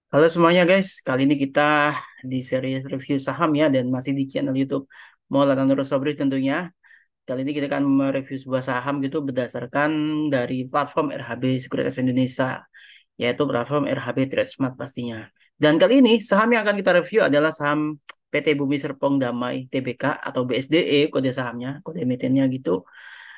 Halo semuanya guys, kali ini kita di series review saham ya dan masih di channel YouTube Maulana Nur Sobri tentunya. Kali ini kita akan mereview sebuah saham gitu berdasarkan dari platform RHB Sekuritas Indonesia, yaitu platform RHB Trade Smart pastinya. Dan kali ini saham yang akan kita review adalah saham PT Bumi Serpong Damai Tbk atau BSDE kode sahamnya, kode emitennya gitu.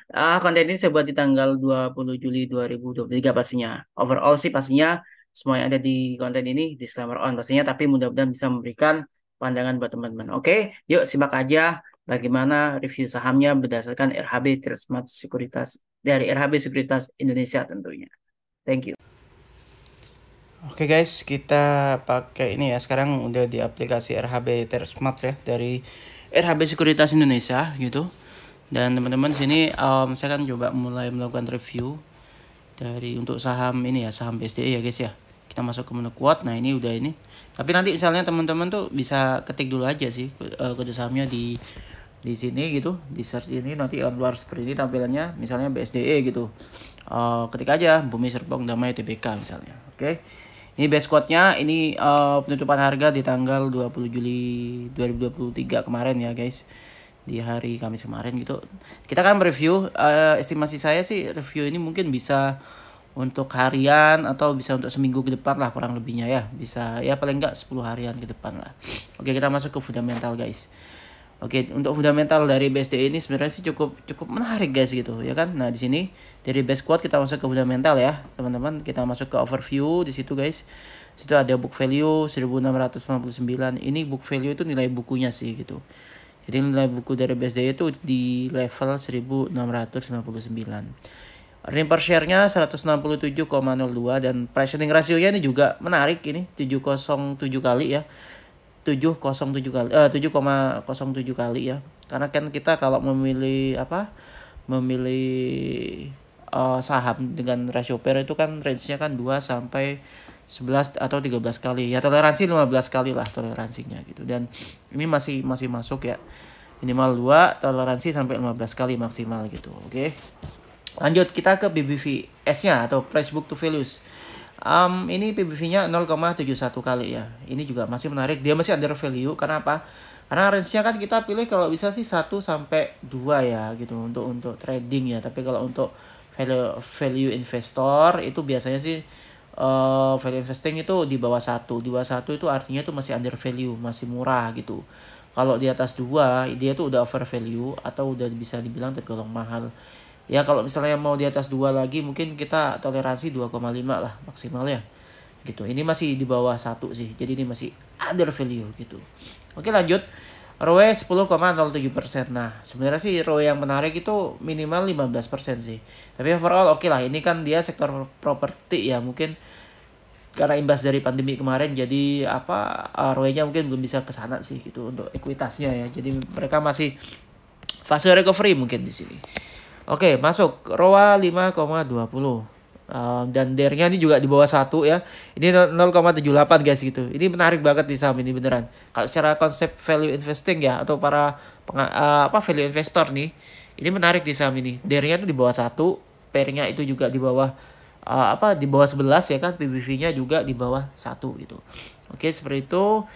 Konten ini saya buat di tanggal 20 Juli 2023 pastinya. Overall sih pastinya semua yang ada di konten ini disclaimer on pastinya, tapi mudah-mudahan bisa memberikan pandangan buat teman-teman. Oke, yuk simak aja bagaimana review sahamnya berdasarkan RHB Smart Sekuritas dari RHB Sekuritas Indonesia tentunya. Thank you. Oke guys, kita pakai ini ya. Sekarang udah di aplikasi RHB Smart ya dari RHB Sekuritas Indonesia gitu. Dan teman-teman sini saya kan coba mulai melakukan review dari untuk saham ini ya, saham BSDE ya guys ya. Kita masuk ke menu quote. Nah, ini udah ini. Tapi nanti misalnya teman-teman tuh bisa ketik dulu aja sih kode sahamnya di sini gitu, di search ini nanti keluar seperti ini tampilannya, misalnya BSDE gitu. Ketik aja Bumi Serpong Damai Tbk misalnya. Oke. Ini base quote-nya, ini penutupan harga di tanggal 20 Juli 2023 kemarin ya guys. Di hari Kamis kemarin gitu. Kita kan mereview, estimasi saya sih review ini mungkin bisa untuk harian atau bisa untuk seminggu ke depan lah kurang lebihnya ya. Bisa ya paling enggak 10 harian ke depan lah. Oke, kita masuk ke fundamental guys. Oke, untuk fundamental dari BSD ini sebenarnya sih cukup cukup menarik guys gitu ya kan. Nah, di sini dari base quote kita masuk ke fundamental ya, teman-teman. Kita masuk ke overview di situ guys. Situ ada book value 1659. Ini book value itu nilai bukunya sih gitu. Jadi nilai buku dari BSD itu di level 1659. Earning per share-nya 167,02 dan price earning ratio-nya ini juga menarik ini 707 kali ya. 707 kali 7,07 kali ya. Karena kan kita kalau memilih memilih saham dengan rasio pair itu kan range-nya kan 2 sampai 11 atau 13 kali. Ya toleransi 15 kali lah toleransinya gitu. Dan ini masih masuk ya. Minimal 2, toleransi sampai 15 kali maksimal gitu. Oke. Lanjut kita ke BBVS-nya atau price book to values. Ini PBV-nya 0,71 kali ya. Ini juga masih menarik. Dia masih under value. Karena apa? Karena range-nya kan kita pilih kalau bisa sih 1 sampai 2 ya gitu untuk trading ya. Tapi kalau untuk value investor itu biasanya sih value investing itu di bawah 1. Di bawah 1 itu artinya itu masih under value, masih murah gitu. Kalau di atas 2 dia tuh udah over value atau udah bisa dibilang tergolong mahal. Ya kalau misalnya mau di atas 2 lagi mungkin kita toleransi 2,5 lah maksimal ya. Gitu. Ini masih di bawah 1 sih. Jadi ini masih under value gitu. Oke, lanjut. ROE 10,07%. Nah, sebenarnya sih ROE yang menarik itu minimal 15% sih. Tapi overall oke lah, ini kan dia sektor properti ya, mungkin karena imbas dari pandemi kemarin jadi ROE-nya mungkin belum bisa ke sana sih gitu untuk ekuitasnya ya. Jadi mereka masih fase recovery mungkin di sini. Oke, masuk ROA 5,20. Dan DER-nya ini juga di bawah 1 ya. Ini 0,78 guys gitu. Ini menarik banget di saham ini beneran. Kalau secara konsep value investing ya atau para value investor nih, ini menarik di saham ini. DER-nya itu di bawah 1, pair-nya itu juga di bawah di bawah 11 ya kan, PBV-nya juga di bawah 1 gitu. Oke, seperti itu.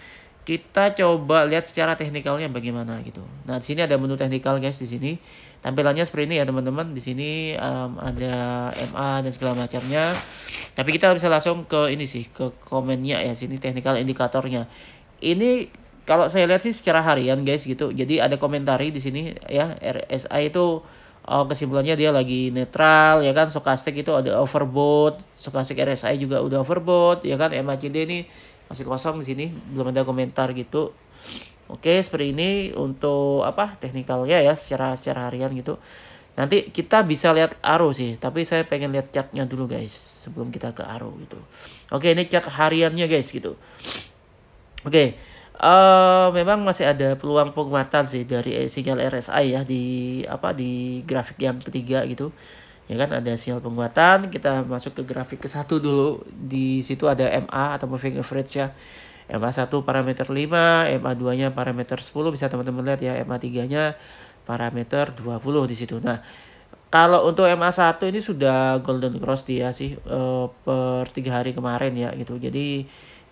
Kita coba lihat secara teknikalnya bagaimana gitu. Nah, di sini ada menu teknikal guys di sini. Tampilannya seperti ini ya teman-teman. Di sini ada MA dan segala macamnya. Tapi kita bisa langsung ke ini sih, ke komennya ya. Sini teknikal indikatornya. Ini kalau saya lihat sih secara harian guys gitu. Jadi ada komentari di sini ya. RSI itu kesimpulannya dia lagi netral ya kan. Stokastik itu ada overbought. Stokastik RSI juga udah overbought ya kan. MACD ini masih kosong di sini, belum ada komentar gitu. Oke, seperti ini untuk teknikalnya ya secara harian gitu. Nanti kita bisa lihat arrow sih, tapi saya pengen lihat chartnya dulu guys sebelum kita ke arrow gitu. Oke, ini chart hariannya guys gitu. Oke, memang masih ada peluang penguatan sih dari sinyal RSI ya di grafik yang ketiga gitu. Ya kan ada sinyal penguatan. Kita masuk ke grafik ke satu dulu. Di situ ada MA atau moving average ya. MA1 parameter 5, MA2-nya parameter 10, bisa teman-teman lihat ya. MA3-nya parameter 20 di situ. Nah, kalau untuk MA1 ini sudah golden cross dia sih per 3 hari kemarin ya gitu. Jadi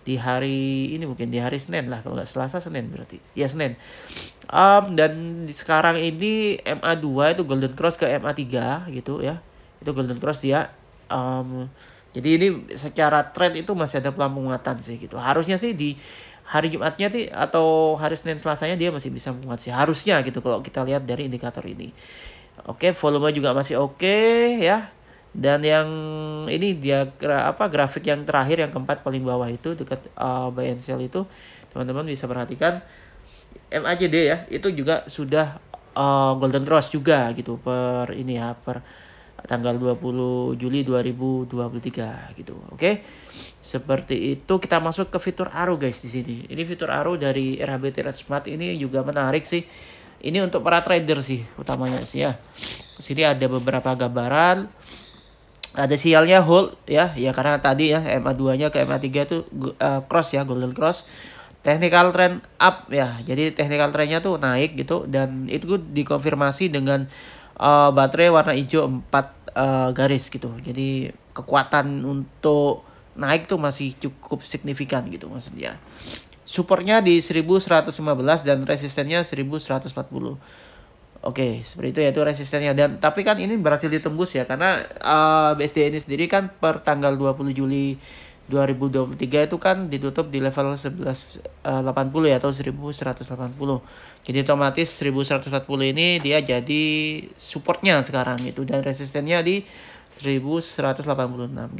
di hari ini, mungkin di hari Senin lah, kalau nggak Selasa Senin berarti ya Senin. Dan sekarang ini MA2 itu Golden Cross ke MA3 gitu ya, itu Golden Cross ya. Jadi ini secara trend itu masih ada peluang penguatan sih gitu. Harusnya sih di hari Jumatnya atau hari Senin Selasanya dia masih bisa menguat sih harusnya gitu kalau kita lihat dari indikator ini. Oke, volume juga masih oke ya. Dan yang ini dia grafik yang terakhir yang keempat paling bawah itu dekat buy and sell itu, teman-teman bisa perhatikan MACD ya, itu juga sudah golden cross juga gitu per ini ya, per tanggal 20 Juli 2023 gitu. Oke. Seperti itu, kita masuk ke fitur arrow guys di sini. Ini fitur arrow dari RHB Trade Smart ini juga menarik sih. Ini untuk para trader sih utamanya sih ya. Di sini ada beberapa gambaran. Ada sialnya hold ya, karena tadi ya MA2-nya ke MA3 itu cross ya, golden cross. Technical trend up ya. Jadi technical trendnya tuh naik gitu, dan itu dikonfirmasi dengan baterai warna hijau 4 garis gitu. Jadi kekuatan untuk naik tuh masih cukup signifikan gitu maksudnya. Supportnya di 1115 dan resistennya 1140. Oke, seperti itu yaitu resistennya. Dan tapi kan ini berhasil ditembus ya, karena BSD ini sendiri kan per tanggal 20 Juli 2023 itu kan ditutup di level 1180 ya, atau 1180. Jadi otomatis 1140 ini dia jadi supportnya sekarang gitu, dan resistennya di 1186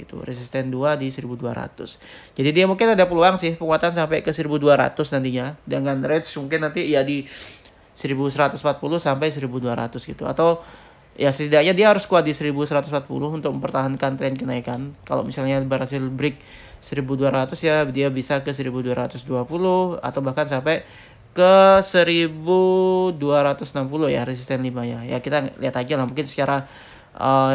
gitu. Resisten 2 di 1200. Jadi dia mungkin ada peluang sih penguatan sampai ke 1200 nantinya, dengan range mungkin nanti ya di 1140 sampai 1200 gitu, atau ya setidaknya dia harus kuat di 1140 untuk mempertahankan tren kenaikan. Kalau misalnya berhasil break 1200 ya dia bisa ke 1220 atau bahkan sampai ke 1260 ya, resisten 5 ya. Ya kita lihat aja lah, mungkin secara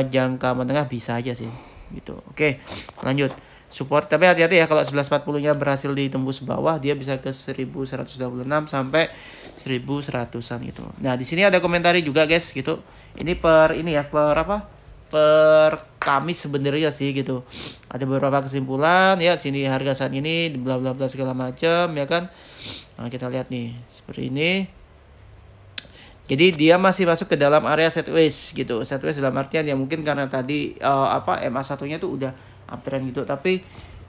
jangka menengah bisa aja sih gitu. Oke, lanjut. Support, tapi hati-hati ya, kalau 1140-nya berhasil ditembus bawah, dia bisa ke 1126 sampai 1100-an gitu. Nah, di sini ada komentari juga guys gitu. Ini per Kamis sebenarnya sih gitu. Ada beberapa kesimpulan ya, sini harga saat ini bla bla bla segala macam ya kan. Nah, kita lihat nih seperti ini. Jadi dia masih masuk ke dalam area sideways gitu. Sideways dalam artian ya mungkin karena tadi MA1-nya tuh udah uptrend gitu. Tapi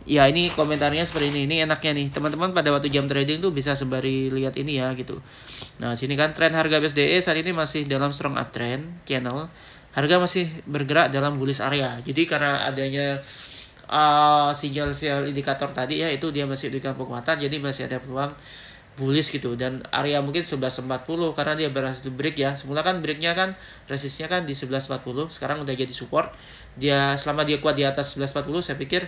ya ini komentarnya seperti ini. Ini enaknya nih teman-teman, pada waktu jam trading tuh bisa sembari lihat ini ya gitu. Nah, sini kan tren harga BSDE saat ini masih dalam strong uptrend channel. Harga masih bergerak dalam bullish area. Jadi karena adanya sinyal-sinyal indikator tadi ya, itu dia masih diberikan penguatan, jadi masih ada peluang bullish gitu. Dan area mungkin 1140 karena dia berhasil break ya. Semula kan breaknya kan resistnya kan di 1140, sekarang udah jadi support. Dia selama dia kuat di atas 1140, saya pikir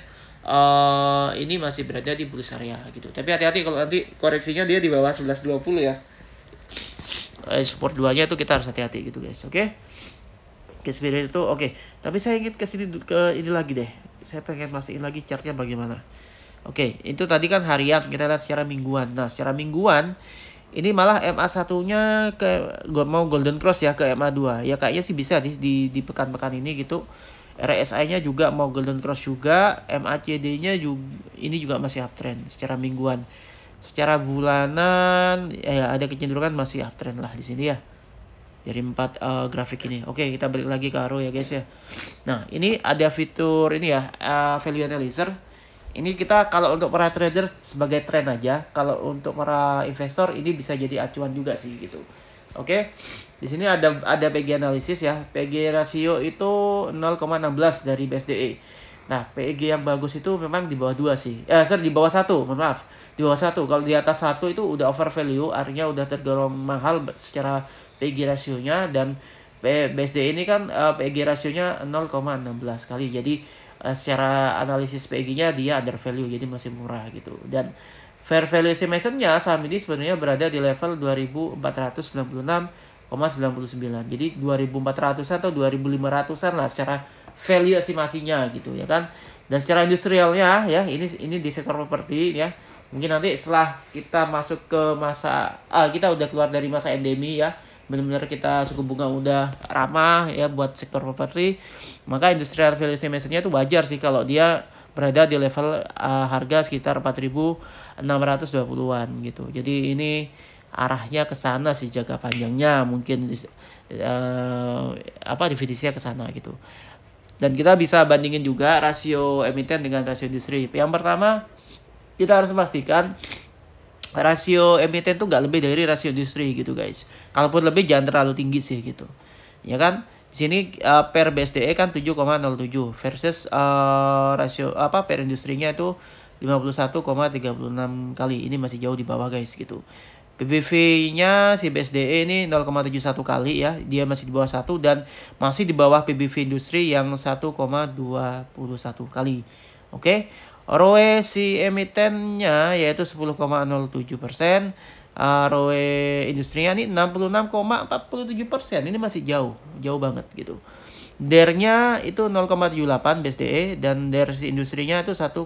ini masih berada di bullish area gitu. Tapi hati-hati kalau nanti koreksinya dia di bawah 1120 ya. Support 2-nya itu kita harus hati-hati gitu guys. Oke. Oke, seperti itu. Oke. Tapi saya ingin ke ini lagi deh. Saya pengen mastiin lagi chartnya bagaimana. Oke, itu tadi kan harian, kita lihat secara mingguan. Nah, secara mingguan ini malah MA1-nya mau golden cross ya ke MA2. Ya kayaknya sih bisa di pekan-pekan ini gitu. RSI-nya juga mau golden cross juga, MACD-nya juga ini juga masih uptrend secara mingguan. Secara bulanan ya ada kecenderungan masih uptrend lah di sini ya. Dari 4 grafik ini. Oke, kita balik lagi ke arrow ya guys ya. Nah, ini ada fitur ini ya, value analyzer. Ini kita kalau untuk para trader sebagai tren aja, kalau untuk para investor ini bisa jadi acuan juga sih gitu. Oke. Di sini ada PG analisis ya. PG rasio itu 0,16 dari BSDE. Nah, PG yang bagus itu memang di bawah 2 sih. Di bawah 1, mohon maaf. Di bawah 1. Kalau di atas 1 itu udah over value, artinya udah tergolong mahal secara PG rasionya, dan BSDE ini kan PG rasionya 0,16 kali. Jadi secara analisis PEG-nya dia under value, jadi masih murah gitu. Dan fair value estimation-nya saham ini sebenarnya berada di level 2496,99. Jadi 2400-an atau 2500-an lah secara value estimasinya gitu ya kan. Dan secara industrialnya ya, ini di sektor properti ya. Mungkin nanti setelah kita masuk ke masa kita udah keluar dari masa endemi ya, benar-benar kita suku bunga udah ramah ya buat sektor properti, maka industrial value estimation-nya itu wajar sih kalau dia berada di level harga sekitar 4.620-an gitu. Jadi ini arahnya ke sana sih jangka panjangnya, mungkin definisinya ke sana gitu. Dan kita bisa bandingin juga rasio emiten dengan rasio industri. Yang pertama, kita harus memastikan rasio emiten tuh nggak lebih dari rasio industri gitu guys. Kalaupun lebih jangan terlalu tinggi sih gitu. Ya kan? Di sini per BSDE kan 7,07 versus rasio per industrinya itu 51,36 kali. Ini masih jauh di bawah guys gitu. PBV-nya si BSDE ini 0,71 kali ya. Dia masih di bawah 1 dan masih di bawah PBV industri yang 1,21 kali. Oke. ROE si emitennya yaitu 10,07%. ROE industrinya ini 66,47%. Ini masih jauh banget gitu. DER-nya itu 0,78 BSDE dan DER si industrinya itu 1,16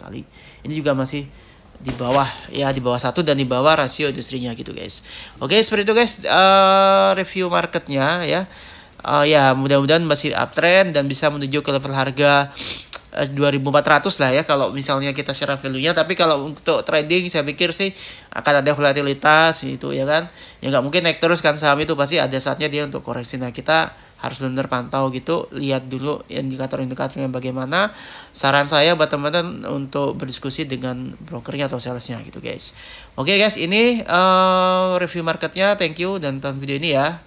kali. Ini juga masih di bawah 1 dan di bawah rasio industrinya gitu guys. Oke, seperti itu guys review marketnya ya. Ya mudah-mudahan masih uptrend dan bisa menuju ke level harga 2.400 lah ya kalau misalnya kita share value-nya. Tapi kalau untuk trading saya pikir sih akan ada volatilitas itu ya kan. Ya nggak mungkin naik terus kan, saham itu pasti ada saatnya dia untuk koreksi. Nah kita harus benar pantau gitu, lihat dulu indikator-indikatornya bagaimana. Saran saya buat teman-teman untuk berdiskusi dengan brokernya atau salesnya gitu guys. Oke guys, ini review marketnya. Thank you dan tonton video ini ya.